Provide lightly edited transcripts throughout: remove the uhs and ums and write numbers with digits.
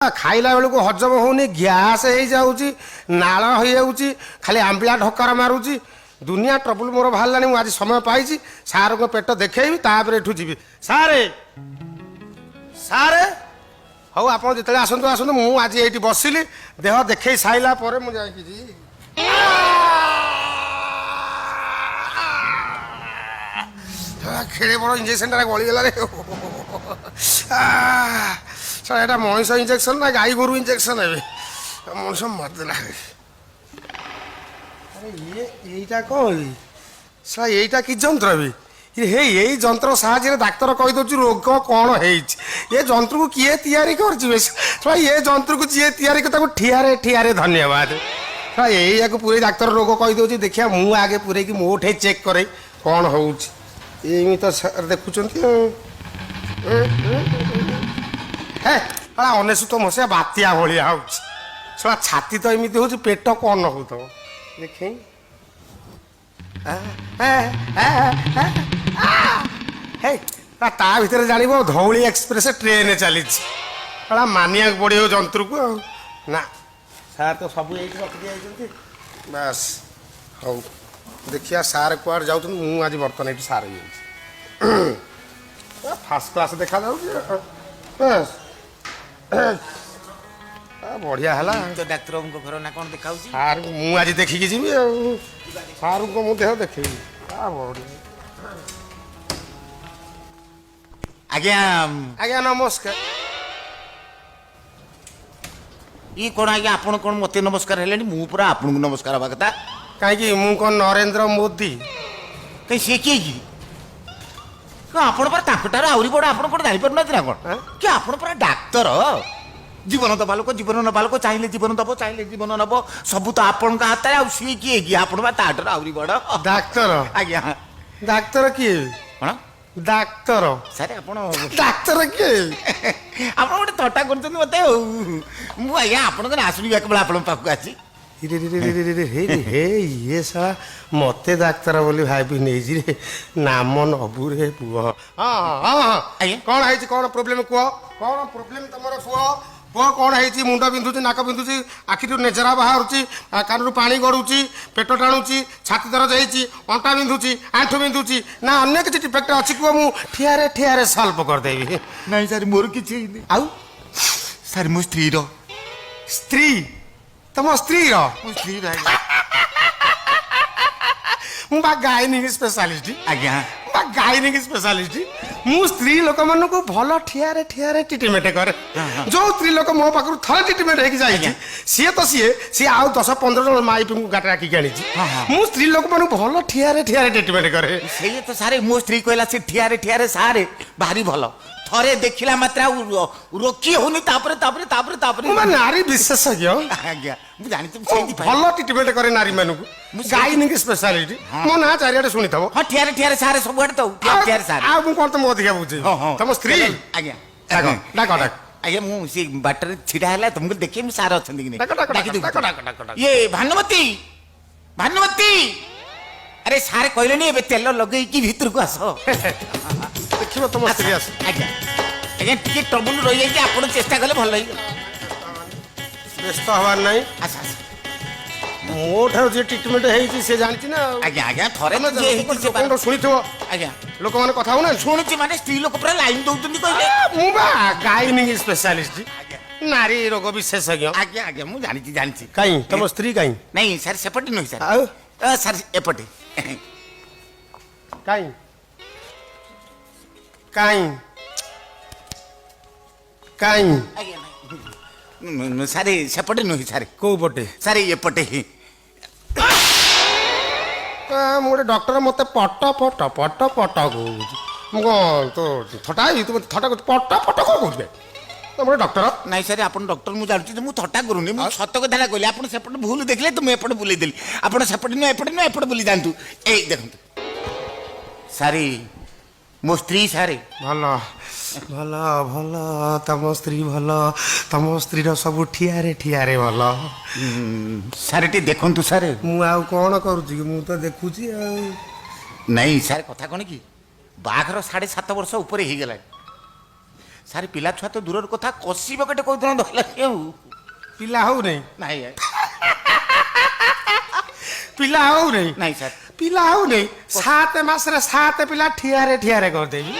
खाइला बेलू हजम होनी ग्यास हो जाऊँगी नाल हो जाऊँगी खाली आंबिला ढकार मारुची दुनिया ट्रबुल मोर बाहर आज समय पाई सार को पेट देखी तापर एठू जी सारे सारे हौ आप जिते आसतु आसतु मुझे आज ये बसिली देह देखे साइला मुझे खेले बड़ इंजेक्शन गलीगला এটা মহিষ ইনজেকশন না গাই গরু ইনজেকশন হবে মনুষ্য মারদেলা আরে এইটা কই সা এইটা কি যন্ত্র হবে হে এই যন্ত্র সাহায্যে ডাক্তার কই দଉଛି রোগ কোন ହେଇଛି ଏ ଯନ୍ତ୍ରକୁ କିଏ ତିଆରି କରିଛି ବେଶ ଏ ଯନ୍ତ୍ରକୁ ଯିଏ ତିଆରି କରି ତାକୁ ଠିଆରେ ଠିଆରେ ଧନ୍ୟବାଦ ଏଇଆକୁ ପୁରେଇ ଡାକ୍ତର ରୋଗ କହି ଦଉଛି ଦେଖିଆ ମୁଁ ଆଗେ ପୁରେଇକି ମୋଠେ ଚେକ୍ କରେ କଣ ହଉଛି ଏମିତି ତ ଦେଖୁଛନ୍ତି हे अनेशुत मसीहा बात्या भाया हो छाती तो एमती हो पेट कौन हो तो देखे ता भर जान धौली एक्सप्रेस ट्रेन चली मानिया पड़ो जंत्रु को ना सार तो सब ये रखी बस हौ देखिया सार कुआड़ जाऊँ मुझे आज बर्तमान ये सार हो फास्ट क्लास देखा बस बढ़िया है तो डाक्तर घर ना कौन देखा सार मुझे आज देखिकी जी सार को मुझे देह देखे आज्ञा आज्ञा नमस्कार ये कौन आज्ञा आपण कौन मत नमस्कार है मु पूरा आपन को नमस्कार हवा कथा कहीं मु कौन नरेंद्र मोदी कहीं सी किए आपण पर ताकटार आउरी बड़ आपण कोन जानि पर नथि ना कोन कि आपण पर डाक्टर जीवन दबा लोक जीवन नबा लोक चाहिए जीवन दबो चाहिए जीवन नबो सब तो आपण का हाथ आ सी किए कि आपण बा ताटर आउरी बड़ डाक्टर आज्ञा डाक्टर किए कोन डाक्टर सारे आपण डाक्टर किए आपण गोटे थट्टा करछन मते मु आज्ञा आपण को आसुनी एक बेला आपण पाखु आसी हे ये सा मते डाक्तर बोली भाई नहीं रे नाम नबू रे पुओ हाँ हाँ कौन है कौन प्रोब्लेम कह कौन प्रोब्लेम तुम पुओ पुओ कौन है मुंड बिंधुची नाक बिंधुची आखिर नेजरा बाहर कान पानी गड़ुची पेट टाणुची छाती दरज होती अंटा बिंधुची आंठू बिंधुची ना अन्य किसी डिफेक्ट अच्छी कह मुझे ठियारे ठियारे सल्व करदेवी नहीं सर मोर किसी आउ सर मो स्त्री स्त्री तुम स्त्री स्त्री गायनिक स्पेशलिस्ट आज्ञा गायनिक स्पेशलिस्ट मु स्त्री लोक मान को भल ठियारे ठियारे ट्रिटमेंट करे जो स्त्री लोक मो पाखु थरे ट्रिटमेंट होगी जाए सी तो सी आउ 10-15 जन माई को गाट राखिक आनी मु स्त्री लोक मान भल ठियारे ठियारे ट्रिटमेंट करे से तो सारे मो स्त्री कहला से ठियारे ठियारे सारे भारी भल थरे देखिला मात्रा रोकी होनी तापरे तापरे तापरे तापरे मैं नारी विशेषज्ञ आज्ञा मु जानि तुम सेही भल ट्रिटमेंट करे नारी मानु को गायनिक स्पेशलिस्ट मो ना चारियाडे सुनी थबो हां ठियारे ठियारे सारे सब हट तो ठियारे सारे आ मु कोन तुम अधिका बुझे तुम स्त्री आज्ञा डाको डाको डाको आज्ञा मु से बाटर छिडा हला तुमको देखि मु सारा अछन कि डाको डाको डाको ये भानुमती भानुमती अरे सारे कहलेनी एबे तेल लगई की भीतर को आसो देखिबो तुम स्त्री आस आज्ञा आज्ञा टिके ट्रबल रहि जाई आपण चेष्टा कले भल होई व्यस्त हवार नहीं आसा मो ठार जे ट्रिटमेंट हेछि से जानछि ना आज्ञा आज्ञा थरे न जे हेछि से कोन सुनिथबो आज्ञा लोक माने कथा हो ना सुनिछि माने स्त्री लोक पूरा लाइन दउतनी कहले मु बा गायनिक स्पेशलिस्ट नारी रोग विशेषज्ञ आज्ञा आज्ञा मु जानिछि काई तुम स्त्री काई नहीं सर सेपटी नहीं सर आउ सर एपटी काई काई काई आज्ञा सारे सेपटे नहीं सारे को पटे सारे एपटे मोटे डॉक्टर मत पट पट पट पट कहूँ तो थटा तुम थटा पट पट कौन कहते मोटे डॉक्टर नहीं सर आप डॉक्टर मुझे जानती मुझे थटा करूनी मुझे सत कथा कहली आप सेपटे भूल देखले तो मुझे एपटे बुले देली आप सेपटे नुह एपटे बुली जातु ए देखते सारी मो स्त्री सारे भल भल भल तम स्त्री भल तम स्त्री सब ठियारे ठियारे भल सारे टी देखंतु सारे मु आउ कौन करूची मु तो देखुची नहीं सारे कथा कौन कि बाघर 7.5 वर्ष ऊपर हो गला ସାର୍ ପିଲା ଛୁଆ ତ ଦୂରର କଥା କଷିବ କେଟେ କୋଉ ଦିନ ଧରିଲା କେଉ ପିଲା ହଉନି ନାଇଁ ପିଲା ହଉନି ନାଇଁ ସାର୍ ପିଲା ହଉନି 7 ମାସରେ 7 ପିଲା ଠିଆରେ ଠିଆରେ କରିଦେବି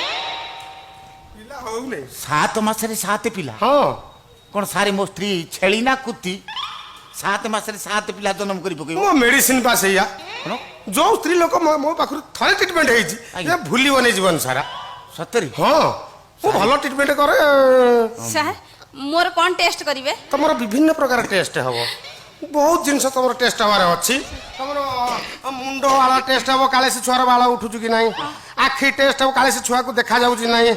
ପିଲା ହଉନି 7 ମାସରେ 7 ପିଲା ହଁ କଣ ସାରେ ମୋ ସ୍ତ୍ରୀ ଛେଳି ନା କୁତି 7 ମାସରେ 7 ପିଲା ଜନ୍ମ କରି ପକେଇବ ମୋ ମେଡିସିନ ପାସ୍ ହେଇଆ କଣ ଯୋଉ ସ୍ତ୍ରୀ ଲୋକ ମୋ ପାଖରୁ ଥରେ ଟ୍ରିଟମେଣ୍ଟ ହେଇଛି ଆଜ୍ଞା। ସେ ଭୁଲିବନି ଜୀବନ ସାରା ସତରେ ହଁ ମୁଁ ଭଲ ଟ୍ରିଟମେଣ୍ଟ କରେ ସାର୍ ମୋର କ'ଣ ଟେଷ୍ଟ କରିବେ? ତମର ବିଭିନ୍ନ ପ୍ରକାର ଟେଷ୍ଟ ହବ ବହୁତ ଜିନିଷ ତମର ଟେଷ୍ଟ ହବାର ଅଛି ତମର ମୁଣ୍ଡ ବାଳ ଟେଷ୍ଟ ହବ କାଳେ ସେ ଛୁଆର ବାଳ ଉଠୁଛୁ କି ନାହିଁ ଆଖି ଟେଷ୍ଟ ହବ କାଳେ ସେ ଛୁଆକୁ ଦେଖାଯାଉଛି ନାହିଁ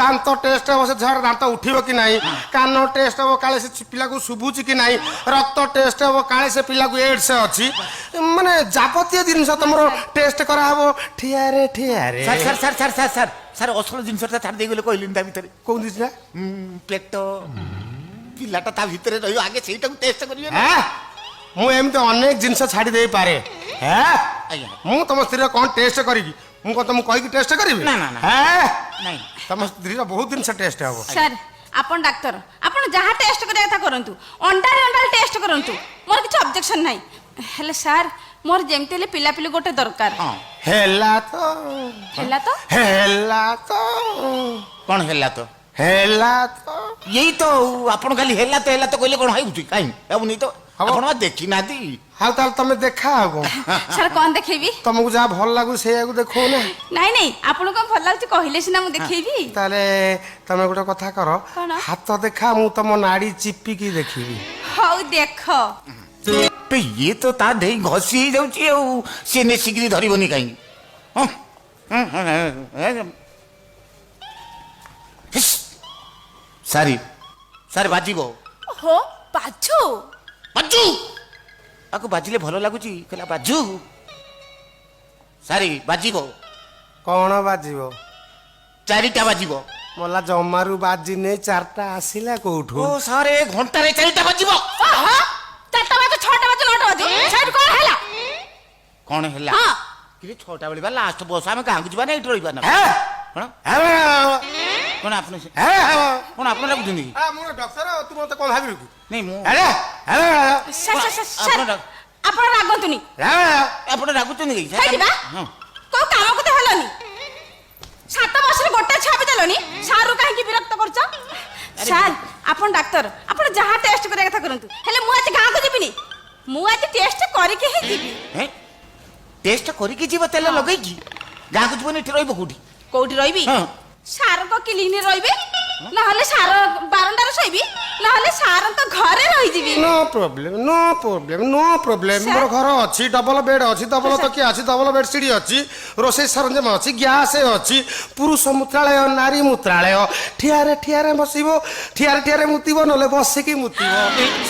ଦାନ୍ତ ଟେଷ୍ଟ ହବ ସେ ଛୁଆର ଦାନ୍ତ ଉଠିବ କି ନାହିଁ କାନ ଟେଷ୍ଟ ହବ କାଳେ ସେ ପିଲାକୁ ଶୁଭୁଛି କି ନାହିଁ ରକ୍ତ ଟେଷ୍ଟ ହବ କାଳେ ସେ ପିଲାକୁ ଏଡ୍ସ ଅଛି ମାନେ ଯାବତୀୟ ଜିନିଷ ତମର ଟେଷ୍ଟ କରାହବ ଠିଆରେ ଠିଆରେ sir sir sir sir sir sir sir ଅସଲ ଜିନିଷଟା ଛାଡ଼ି ଦେଇଗଲେ କହିଲିନି ତା ଭିତରେ କୋଉ ଜିନିଷ ପେଟ ପିଲାଟା ତା ଭିତରେ ରହିବ ଆଗେ ସେଇଟାକୁ ଟେଷ୍ଟ କରିବେ ନା ମୁଁ ଏମିତି ଅନେକ ଜିନିଷ ଛାଡ଼ି ଦେଇପାରେ ଆଜ୍ଞା ମୁଁ ତମ ସ୍ତ୍ରୀର କ'ଣ ଟେଷ୍ଟ କରିବି ମୁଁ କ'ଣ ତମକୁ କହିକି ଟେଷ୍ଟ କରିବି ନା, ନା, ନା। ନାଇଁ ତମ ସ୍ତ୍ରୀର ବହୁତ ଜିନିଷ ଟେଷ୍ଟ ହବ ସାର୍ ଆପଣ ଡାକ୍ତର ଆପଣ ଯାହା ଟେଷ୍ଟ କରିବା କଥା କରନ୍ତୁ ଅଣ୍ଡାରେ ଅଣ୍ଡାରେ ଟେଷ୍ଟ କରନ୍ତୁ ମୋର କିଛି ଅବଜେକ୍ସନ୍ ନାହିଁ ହେଲେ ସାର୍ ମୋର ଯେମିତି ହେଲେ ପିଲାପିଲି ଗୋଟେ ଦରକାର ହଁ ହେଲା ତ ହେଲା ତ ହେଲା ତ କ'ଣ ହେଲା ତ ହେଲା ତ ଏଇ ତ ଆପଣ ଖାଲି ହେଲା ତ କହିଲେ କ'ଣ ହେଉଛି କାହିଁ ହେବନି ତ ଆପଣ ବା ଦେଖିନାହାନ୍ତି ଆଉ ତାହେଲେ ତମେ ଦେଖା ଆଉ କ'ଣ ସାର୍ କ'ଣ ଦେଖେଇବି ତମକୁ ଯାହା ଭଲ ଲାଗୁଛି ସେଇଆକୁ ଦେଖଉ ନା ନାଇଁ ନାଇଁ ଆପଣଙ୍କୁ କ'ଣ ଭଲ ଲାଗୁଛି କହିଲେ ସିନା ମୁଁ ଦେଖେଇବି ତାହେଲେ ତମେ ଗୋଟେ କଥା କର କ'ଣ? ହାତ ଦେଖା ମୁଁ ତମ ନାଡି ଚିପିକି ଦେଖିବି ହଉ ଦେଖ ଇଏ ତ ତା ଦେଇ ଘଷି ହେଇଯାଉଛି ଆଉ ସିଏ ନେସିକିରି ଧରିବନି କାହିଁକି ସାରି ସାରି ବାଜିବ ହୋ ବାଜୁ ବାଜୁ ତାକୁ ବାଜିଲେ ଭଲ ଲାଗୁଛି କହିଲା ବାଜୁ ସାରି ବାଜିବ କ'ଣ ବାଜିବ 4ଟା ବାଜିବ ମଲା ଜମାରୁ ବାଜିନେ 4ଟା ଆସିଲା କୋଉଠୁ ଓ ସାରେ ଘଣ୍ଟାରେ 4ଟା ବାଜିବ 4ଟା ବାଜୁ 6ଟା ବାଜୁ 9ଟା ବାଜୁ ସାର୍ କ'ଣ ହେଲା କ'ଣ ହେଲା ହଁ କିରେ 6ଟା ବେଳେ ବା ଲାଷ୍ଟ ବସ୍ ଆମେ ଗାଁକୁ ଯିବା ନା ଏଇଠି ରହିବା ନା କ'ଣ କ'ଣ ଆପଣ କ'ଣ ଆପଣ ଲାଗୁଛନ୍ତି କି ମୁଁ ଡକ୍ଟର ତୁ ମତେ କ'ଣ ଭାବିଲୁ କି ନାଇଁ ମୁଁ ସାର୍ ଆପଣ ରାଗନ୍ତୁନି ଆପଣ ରାଗୁଛନ୍ତି କି ହେଇଯିବା ହଁ କୋଉ କାମକୁ ତ ହେଲନି 7 ବର୍ଷରେ ଗୋଟେ ଛୁଆ ବି ଦେଲନି ସାରୁ କାହିଁକି ବିରକ୍ତ କରୁଛ ସାର୍ ଆପଣ ଡାକ୍ତର ଆପଣ ଯାହା ଟେଷ୍ଟ କରିବା କଥା କରନ୍ତୁ ହେଲେ ମୁଁ ଆଜି ଗାଁକୁ ଯିବିନି ମୁଁ ଆଜି ଟେଷ୍ଟ କରିକି ହିଁ ଯିବି ଟେଷ୍ଟ କରିକି ଯିବ ତେଲ ଲଗେଇକି ଗାଁକୁ ଯିବନି ଏଠି ରହିବ କୋଉଠି କୋଉଠି ରହିବି ହଁ ସାରଙ୍କ କ୍ଲିନିକରେ ରହିବି ନହେଲେ ସାର ବାରଣ୍ଡାରେ ଶୋଇବି ନହେଲେ ସାରଙ୍କ ଘରେ ରହିଯିବି नो प्रॉब्लम Sir? मोर घर अच्छी डबल बेड अच्छी डबल Sir. तकिया अच्छी डबल बेडसीट अच्छी रोसे सरंजाम अच्छी गैस अच्छी पुरुष मूत्रालय नारी मूत्रालय ठियारे ठियारे बसिबो ठियारे ठियारे मुतिबो नले बसिकी मुतिबो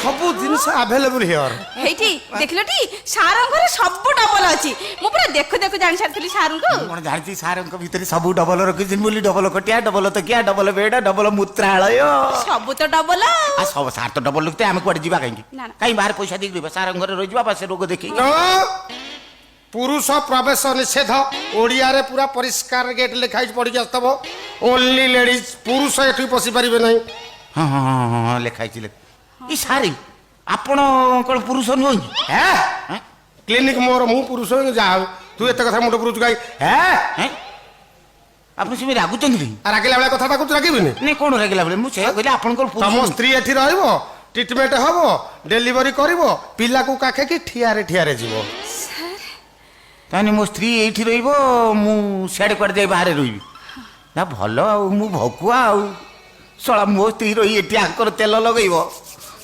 सब जिनिस अवेलेबल हियर ହେଇଠି ଦେଖିଲଟି ସାରଙ୍କ ଘରେ ସବୁ ଡବଲ ଅଛି ମୁଁ ପୁରା ଦେଖୁ ଦେଖୁ ଜାଣି ସାରିଥିଲି ସାରଙ୍କୁ କ'ଣ ଜାଣିଛି ସାରଙ୍କ ଭିତରେ ସବୁ ଡବଲ ରଖିଛନ୍ତି ବୋଲି ଡବଲ ଖଟିଆ ଡବଲ ତକିଆ ଡବଲ ବେଡ ଡବଲ ମୂତ୍ରାଳୟ ସବୁ ତ ଡବଲ ଆଉ ସବୁ ସାର ତ ଡବଲ ଲୁକିతే ଆମେ କୁଆଡେ ଯିବା କାହିଁକି ନା, ନା। କାହିଁ ବାହାରେ पइसा ଦେଇକି ରହିବା ସାରଙ୍କ ଘରେ ରହିଯିବା ବା ସେ ରୋଗ ଦେଖେଇ नो पुरुष प्रवेश निषेध ओडिया रे पूरा परिष्कार गेट लिखाई पड़ी आस्तब ओनली लेडीज पुरुष एठी पसी परिबे नहीं ହଁ ହଁ ହଁ ହଁ ହଁ ଲେଖା ହେଇଛି ଲେଖା ଏ ସାରି ଆପଣ କ'ଣ ପୁରୁଷ ନୁହଁ କି हैं क्लिनिक मोर मु पुरुष जाऊ तू एते कथा मुंड पुरुष गाई हैं ହେଁ? ଆପଣ ସେମିତି ରାଗୁଛନ୍ତି କି रागिला बेला कथा ताकू रागिबिनी ନାଇଁ କ'ଣ ରାଗିଲା ବେଳେ ମୁଁ ସେଇଆ କହିଲି ଆପଣଙ୍କର तम ପୁରୁଷ स्त्री एठी रहइबो ट्रीटमेंट हबो डेलीवरी करिवो पिला को काखे की ठियारे ठियारे जीवो ତାହେଲେ ମୋ ସ୍ତ୍ରୀ ଏଇଠି ରହିବ ମୁଁ ସିଆଡ଼େ କୁଆଡ଼େ ଯାଇ ବାହାରେ ରହିବି ନା ଭଲ ଆଉ ମୁଁ ଭକୁଆ ଆଉ ଶଳା ମୋ ସ୍ତ୍ରୀ ରହି ଏଠି ଆଙ୍କର ତେଲ ଲଗେଇବ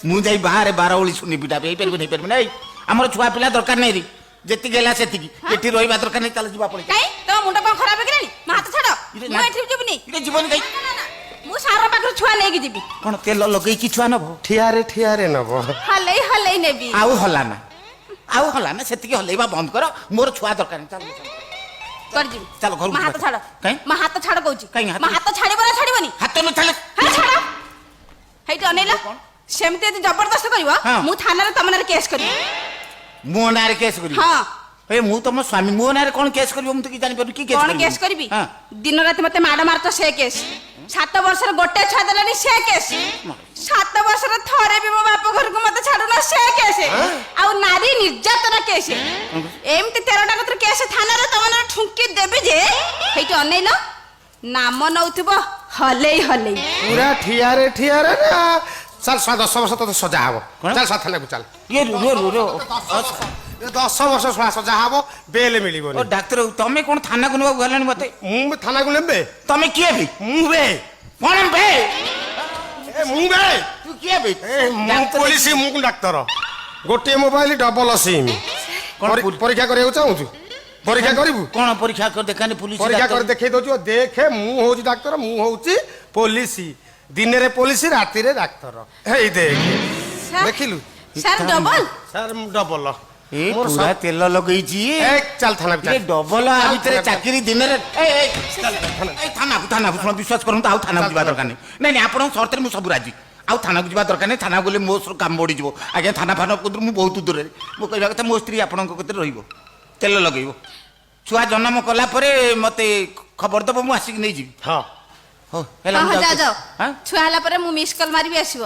ମୁଁ ଯାଇ ବାହାରେ 12 ଓଳି ଶୁନି ପିଟା ହେଇପାରିବି ନାଇଁ ଆମର ଛୁଆ ପିଲା ଦରକାର ନାହିଁ ଯେତିକି ହେଲା ସେତିକି ଏଠି ରହିବା ଦରକାର ନାହିଁ ଚାଲ ଯିବା ପଳେଇ କାଇଁ ତମ ମୁଣ୍ଡ କ'ଣ ଖରାପ ହେଇଗଲାଣି ମୋ ହାତ ଛାଡ ଇରେ ମୁଁ ନା- ଏଠି ଯିବିନି ଇରେ ଯିବନି କାଇଁ ନା, ନା, ନା, ମୁଁ ସାର ପାଖରୁ ଛୁଆ ନେଇକି ଯିବି କ'ଣ ତେଲ ଲଗେଇକି ଛୁଆ ନବ ठियारे ठियारे नबो ହଲେଇ ହଲେଇ ନେବି ଆଉ ହଲା ନା ସେତିକି ହଲେଇବା ବନ୍ଦ କର ମୋର ଛୁଆ ଦରକାର ନାହିଁ ଚାଲ କରି ଯିବି ଚାଲ ଘରକୁ ମୋ ହାତ ଯିବା। ଛାଡ କାଇଁ? ମୋ ହାତ ଛାଡ କହୁଛି କାଇଁ ହାତ? ମୋ ହାତ ଛାଡିବ ନା ଛାଡିବନି ହାତ ନଥିଲେ ହଁ ଛାଡ ହେଇଠି ଅନେଇଲ ସେମିତି ଯଦି ଜବରଦସ୍ତ କରିବ ହଁ। ମୁଁ ଥାନାରେ ତମ ନାଁରେ କେସ୍ କରିବି ମୋ ନାଁରେ କେସ୍ କରିବି ହଁ ଏ ମୁଁ ତମ ସ୍ୱାମୀ ମୋ ନାଁରେ କ'ଣ କେସ୍ କରିବ ମୁଁ ତ କି ଜାଣିପାରୁନି କି କଣ କେସ୍ କରିବି ହଁ ଦିନ ରାତି ମତେ ମାଡ ମାରୁଛ ସେ କେସ୍ 7 ବର୍ଷର ଗୋଟେ ଛୁଆ ଦେଲାନି ସେ କେସ୍ 7 ବର୍ଷର ଥରେ ବି ମୋ ବାପ ଘରକୁ ମତେ ଛାଡୁନା ସେ କେସ୍ ଆଉ ନାରୀ ନିର୍ଯାତନା କେସ୍ ଏମିତି 13ଟା କତର କେସ୍ ଥାନାରେ ତମର ଠୁଙ୍କି ଦେବି ଯେ ସେଇଠି ଅନେଇଲ ନାମ ନଉଥିବ ହଲେଇ ହଲେଇ ପୁରା ଠିଆରେ ନା ଚାଲ 10 ବର୍ଷ ତତେ ସଜା ହବ ଚାଲ ଥାନାକୁ ଚାଲ ଇଏ ରୁରୋ 10 ବର୍ଷ ସଜା ହବ ବେଲ ମିଳିବନି। ଓ ଡାକ୍ତର ତମେ କଣ ଥାନାକୁ ନେବାକୁ ଗଲଣି ମତେ? ମୁଁ ଥାନାକୁ ନେବେ? ତମେ କିଏ ବେ? ମୁଁ ବେ କଣ ବେ? ମୁଁ ବେ ତୁ କିଏ ବେ? ମୁଁ ପୋଲିସ ମୁଁ ଡାକ୍ତର ଗୋଟିଏ ମୋବାଇଲ ଡବଲ ସିମ୍ ପରୀକ୍ଷା କରିବାକୁ ଚାହୁଁଛୁ? ପରୀକ୍ଷା କରିବୁ? କଣ ପରୀକ୍ଷା କରି ଦେଖାନି ପୁଲିସ ପରୀକ୍ଷା କରି ଦେଖେଇ ଦଉଛୁ ଦେଖେ ମୁଁ ହଉଛି ଡାକ୍ତର ମୁଁ ହଉଛି ପୋଲିସ ଦିନରେ ପୋଲିସ ରାତିରେ ଡାକ୍ତର ହେଇ ଦେଖ ଦେଖିଲୁ ସାର୍ ଡବଲ ସାର୍ ମୁଁ ଡବଲ ଏ ପୁରା ତେଲ ଲଗେଇଛି ଚାଲ ଥାନା ଡବଲ ଆ ଭିତରେ ଚାକିରି ଦିନରେ ଥାନାକୁ ଶୁଣ ବିଶ୍ୱାସ କରନ୍ତୁ ଆଉ ଥାନାକୁ ଯିବା ଦରକାର ନାହିଁ ନାଇଁ ଆପଣଙ୍କ ସର୍ତ୍ତରେ ମୁଁ ସବୁ ରାଜି ଆଉ ଥାନାକୁ ଯିବା ଦରକାର ନାହିଁ ଥାନା ଗଲେ ମୋ କାମ ବଢ଼ିଯିବ ଆଜ୍ଞା ଥାନା ଫାନା କତରୁ ମୁଁ ବହୁତ ଦୂରରେ ମୁଁ କହିବା କଥା ମୋ ସ୍ତ୍ରୀ ଆପଣଙ୍କ କତିରେ ରହିବ ତେଲ ଲଗେଇବ ଛୁଆ ଜନ୍ମ କଲା ପରେ ମତେ ଖବର ଦବ ମୁଁ ଆସିକି ନେଇଯିବି ହଁ ହଉ ହେଲା ଯାଅ ଛୁଆ ହେଲା ପରେ ମୁଁ ମିସ୍ କଲ୍ ମାରିବି ଆସିବ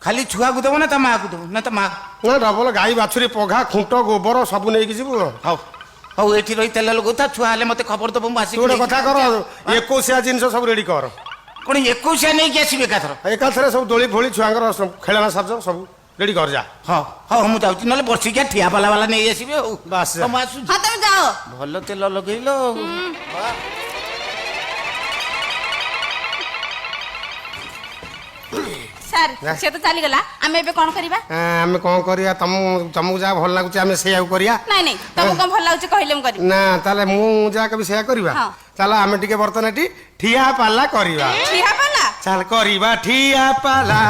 ଖାଲି ଛୁଆକୁ ଦେବ ନା ତା ମାଆକୁ ଦେବ ନା ତା ମା ନା ଡବଲ ଗାଈ ବାଛୁରୀ ପଘା ଖୁଣ୍ଟ ଗୋବର ସବୁ ନେଇକି ଯିବୁ ହଉ ହଉ ଏଠି ରହି ତେଲ ଲଗଉଥା ଛୁଆ ହେଲେ ମତେ ଖବର ଦବ ମୁଁ ଆସିକି ଗୋଟେ କଥା କର 21 ଜିନିଷ ସବୁ ରେଡି କର କଣ 21 ନେଇକି ଆସିବେ ଏକାଥରେ ସବୁ ଦୋଳି ଫୋଳି ଛୁଆଙ୍କର ଖେଳନା ସାଜ ସବୁ ରେଡି କର ଯା ହଁ ହଉ ମୁଁ ଯାଉଛି ନହେଲେ ବର୍ଷିକିଆ ଠିଆ ବାଲା ନେଇ ଆସିବେ ଆଉ ବାସ୍ ମୁଁ ଆସୁଛି ହଁ ତମେ ଯାଅ ଭଲ ତେଲ ଲଗେଇଲ ସାର୍ ସେ ତ ଚାଲିଗଲା ଆମେ ଏବେ କଣ କରିବା? ଆମେ କଣ କରିବା ତମକୁ ଯାହା ଭଲ ଲାଗୁଛି ଆମେ ସେଇଆକୁ କରିବା ନାଇଁ ତମକୁ କଣ ଭଲ ଲାଗୁଛି କହିଲେ ମୁଁ କରିବି ନା ତାହେଲେ ମୁଁ ଯାହା କହିବି ସେଇଆ କରିବା ଚାଲ ଆମେ ଟିକେ ବର୍ତ୍ତମାନ ଏଠି ଠିଆ ପାଲା କରିବା ଚାଲ କରିବା ଠିଆ ପାଲା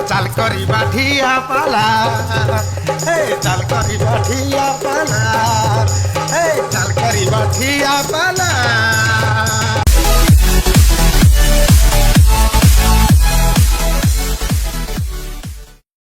ଚାଲ କରିବା ଠିଆ ପାଲା ଚାଲ କରିବା ଠିଆ ପାଲା ଚାଲ କରିବା ଠିଆ ପାଲା